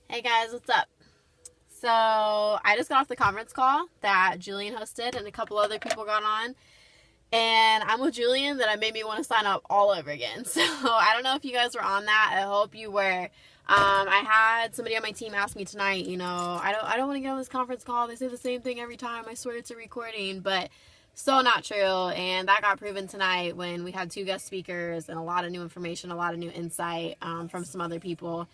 Hey guys, what's up? So I just got off the conference call that Julian hosted and a couple other people got on. And I'm with Julian that I made me want to sign up all over again. So I don't know if you guys were on that. I hope you were. I had somebody on my team ask me tonight, I don't want to get on this conference call. They say the same thing every time. I swear it's a recording, but so not true. And that got proven tonight when we had 2 guest speakers and a lot of new information, a lot of new insight from some other people.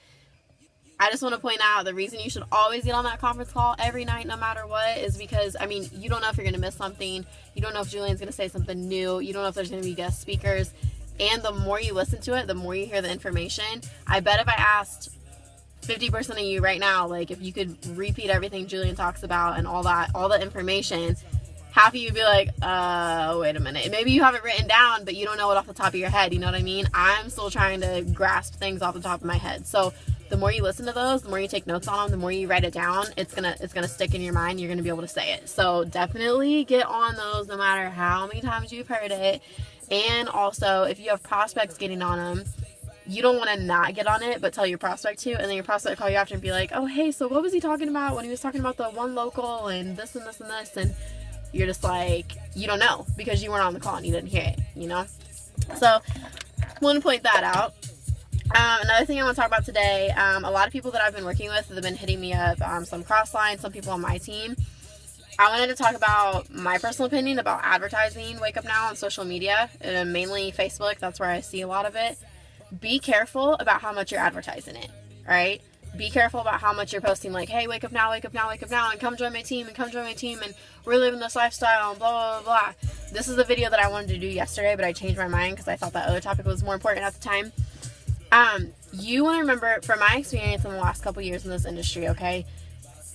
I just want to point out the reason you should always get on that conference call every night, no matter what, is because, you don't know if you're going to miss something. You don't know if Julian's going to say something new. You don't know if there's going to be guest speakers. And the more you listen to it, the more you hear the information. I bet if I asked 50% of you right now, like if you could repeat everything Julian talks about and all the information, half of you would be like, wait a minute. Maybe you have it written down, but you don't know it off the top of your head. You know what I mean? I'm still trying to grasp things off the top of my head. So the more you listen to those, the more you take notes on them, the more you write it down, it's gonna stick in your mind. You're gonna be able to say it. So definitely get on those, no matter how many times you've heard it. And also, if you have prospects getting on them, you don't want to not get on it, but tell your prospect to, and then your prospect call you after and be like, oh hey, so what was he talking about when he was talking about the one local and this and this and this, and you're just like, you don't know because you weren't on the call and you didn't hear it, So I want to point that out. Another thing I want to talk about today, a lot of people that I've been working with have been hitting me up, some cross-line, some people on my team. I wanted to talk about my personal opinion about advertising Wake Up Now on social media, mainly Facebook. That's where I see a lot of it. Be careful about how much you're advertising it, right? Be careful about how much you're posting, like, hey, wake up now, wake up now, wake up now, and come join my team, and we're living this lifestyle, and blah, blah, blah. This is a video that I wanted to do yesterday, but I changed my mind because I thought that other topic was more important at the time. You want to remember, from my experience in the last couple years in this industry, okay,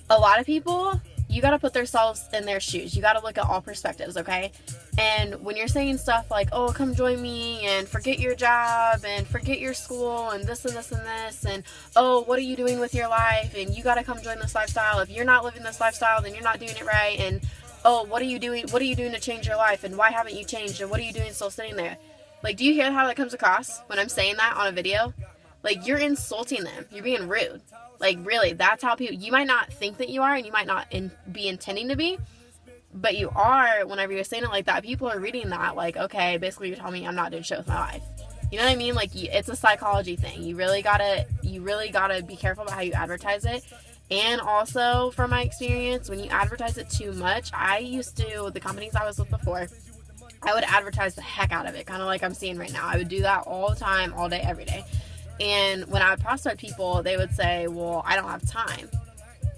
a lot of people, you got to put themselves in their shoes. You got to look at all perspectives, okay? And when you're saying stuff like, oh, come join me, and forget your job, and forget your school, and this and this and this, and oh, what are you doing with your life, and you got to come join this lifestyle. If you're not living this lifestyle, then you're not doing it right, and oh, what are you doing to change your life, and why haven't you changed, and what are you doing still sitting there? Like, do you hear how that comes across when I'm saying that on a video? Like, you're insulting them. You're being rude. Like, really, that's how people, you might not think that you are, and you might not be intending to be, but you are. Whenever you're saying it like that, people are reading that like, okay, basically you're telling me I'm not doing shit with my life. You know what I mean? Like, it's a psychology thing. You really gotta be careful about how you advertise it. And also, from my experience, when you advertise it too much, the companies I was with before, I would advertise the heck out of it, kind of like I'm seeing right now. I would do that all the time, all day, every day. And when I would prospect people, they would say, well, I don't have time.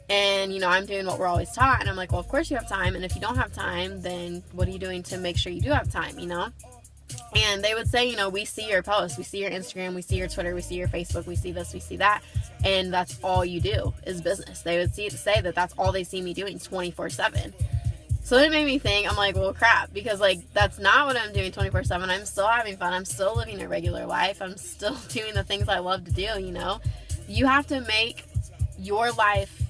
And, I'm doing what we're always taught. And I'm like, well, of course you have time. And if you don't have time, then what are you doing to make sure you do have time, And they would say, we see your posts, we see your Instagram, we see your Twitter, we see your Facebook, we see this, we see that. And that's all you do is business. They would say that that's all they see me doing 24/7. So it made me think, I'm like, well, crap, because, like, that's not what I'm doing 24/7. I'm still having fun. I'm still living a regular life. I'm still doing the things I love to do, You have to make your life,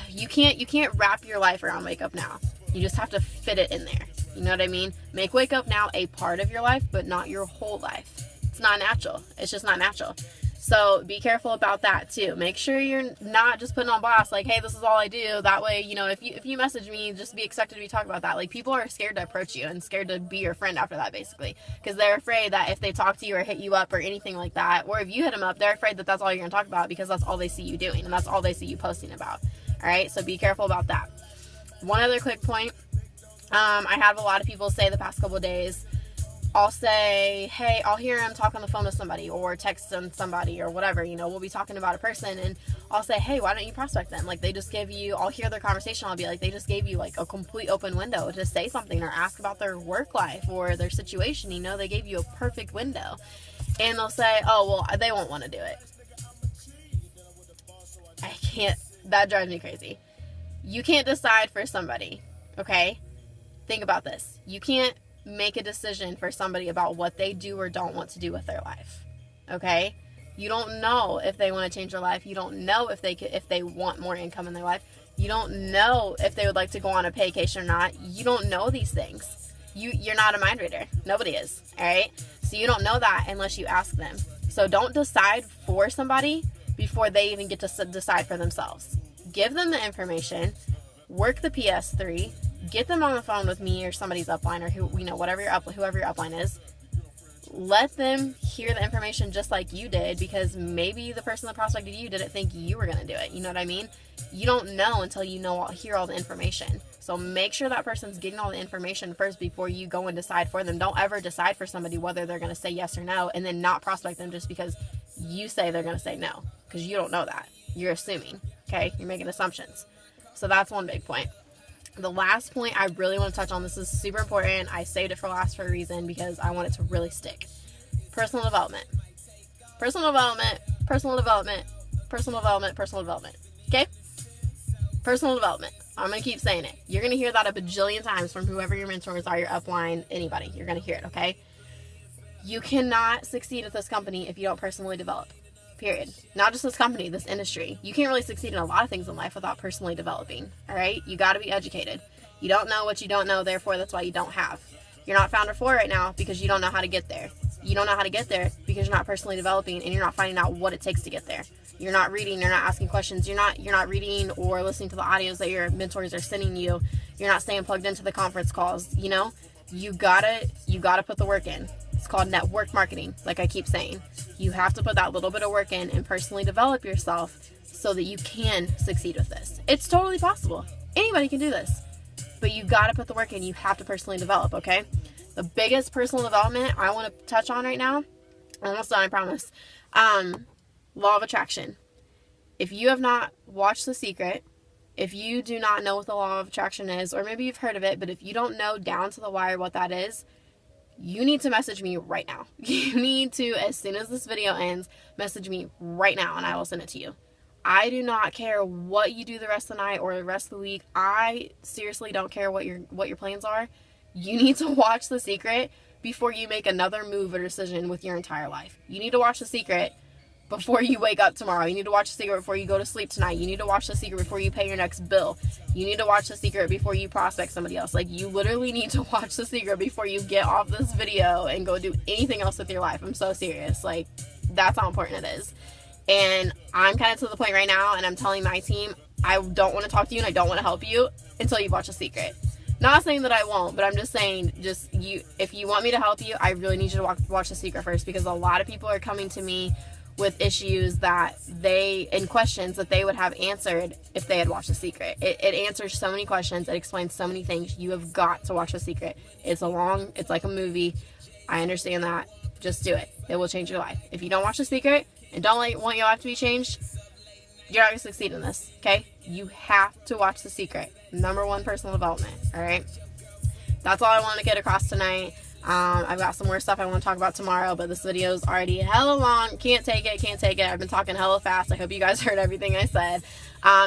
you can't wrap your life around Wake Up Now. You just have to fit it in there. You know what I mean? Make Wake Up Now a part of your life, but not your whole life. It's not natural. It's just not natural. So be careful about that too. Make sure you're not just putting on blast like, hey, this is all I do. That way, if you message me, just be expected to be talking about that. Like, people are scared to approach you and scared to be your friend after that, basically, because they're afraid that if they talk to you or hit you up or anything like that, or if you hit them up, they're afraid that that's all you're going to talk about because that's all they see you doing and that's all they see you posting about. All right, so be careful about that. One other quick point. I have a lot of people say the past couple of days, I'll say, hey, I'll hear him talk on the phone with somebody or text on somebody or whatever, we'll be talking about a person, and I'll say, hey, why don't you prospect them? Like, they just give you, I'll hear their conversation, I'll be like, they just gave you like a complete open window to say something or ask about their work life or their situation, they gave you a perfect window. And they'll say, oh, well, they won't want to do it. I can't, that drives me crazy. You can't decide for somebody, okay? Think about this. You can't make a decision for somebody about what they do or don't want to do with their life, okay? You don't know if they want to change their life. You don't know if they want more income in their life. You don't know if they would like to go on a vacation or not. You don't know these things. You're not a mind reader. Nobody is, all right? So you don't know that unless you ask them. So don't decide for somebody before they even get to decide for themselves. Give them the information, work the PS3, get them on the phone with me or somebody's upline or whoever your upline is. Let them hear the information just like you did, because maybe the person that prospected you didn't think you were going to do it. You know what I mean? You don't know until you hear all the information. So make sure that person's getting all the information first before you go and decide for them. Don't ever decide for somebody whether they're going to say yes or no, and then not prospect them just because you say they're going to say no, because you don't know that. You're assuming, okay? You're making assumptions. So that's one big point. The last point I really want to touch on, this is super important. I saved it for last for a reason, because I want it to really stick. Personal development. Personal development, personal development, personal development, personal development. Okay? Personal development. I'm going to keep saying it. You're going to hear that a bajillion times from whoever your mentors are, your upline, anybody. You're going to hear it, okay? You cannot succeed at this company if you don't personally develop. Period. Not just this company, this industry. You can't really succeed in a lot of things in life without personally developing. All right? You got to be educated. You don't know what you don't know, therefore that's why you don't have. You're not founder 4 right now because you don't know how to get there. You don't know how to get there because you're not personally developing, and you're not finding out what it takes to get there. You're not reading, you're not asking questions, you're not reading or listening to the audios that your mentors are sending you. You're not staying plugged into the conference calls. You know, you gotta put the work in. It's called network marketing, like I keep saying. You have to put that little bit of work in and personally develop yourself so that you can succeed with this. It's totally possible. Anybody can do this. But you got to put the work in. You have to personally develop, okay? The biggest personal development I want to touch on right now, I'm almost done, I promise. Law of attraction. If you have not watched The Secret, if you do not know what the law of attraction is, or maybe you've heard of it, but if you don't know down to the wire what that is, you need to message me right now. You need to, as soon as this video ends, message me right now and I will send it to you. I do not care what you do the rest of the night or the rest of the week. I seriously don't care what your plans are. You need to watch The Secret before you make another move or decision with your entire life. You need to watch The Secret before you wake up tomorrow. You need to watch The Secret before you go to sleep tonight. You need to watch The Secret before you pay your next bill. You need to watch The Secret before you prospect somebody else. Like, you literally need to watch The Secret before you get off this video and go do anything else with your life. I'm so serious. Like, that's how important it is. And I'm kind of to the point right now, and I'm telling my team, I don't want to talk to you and I don't want to help you until you watch The Secret. Not saying that I won't, but I'm just saying, if you want me to help you, I really need you to watch The Secret first, because a lot of people are coming to me with issues and questions that they would have answered if they had watched The Secret. It answers so many questions. It explains so many things. You have got to watch The Secret. It's like a movie. I understand that. Just do it. It will change your life. If you don't watch The Secret and don't want your life to be changed, you're not going to succeed in this, okay? You have to watch The Secret. #1 personal development, all right? That's all I wanted to get across tonight. I've got some more stuff I want to talk about tomorrow, but this video is already hella long. Can't take it. I've been talking hella fast. I hope you guys heard everything I said.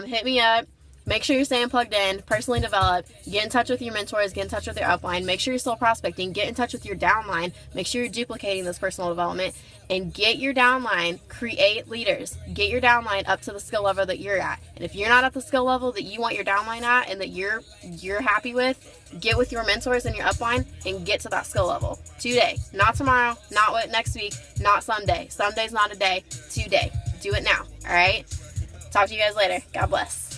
Hit me up. Make sure you're staying plugged in, personally develop, get in touch with your mentors, get in touch with your upline, make sure you're still prospecting, get in touch with your downline, make sure you're duplicating this personal development, and get your downline, create leaders, get your downline up to the skill level that you're at. And if you're not at the skill level that you want your downline at and that you're happy with, get with your mentors and your upline and get to that skill level today. Not tomorrow, not next week, not someday. Someday's not a day, today. Do it now, all right? Talk to you guys later. God bless.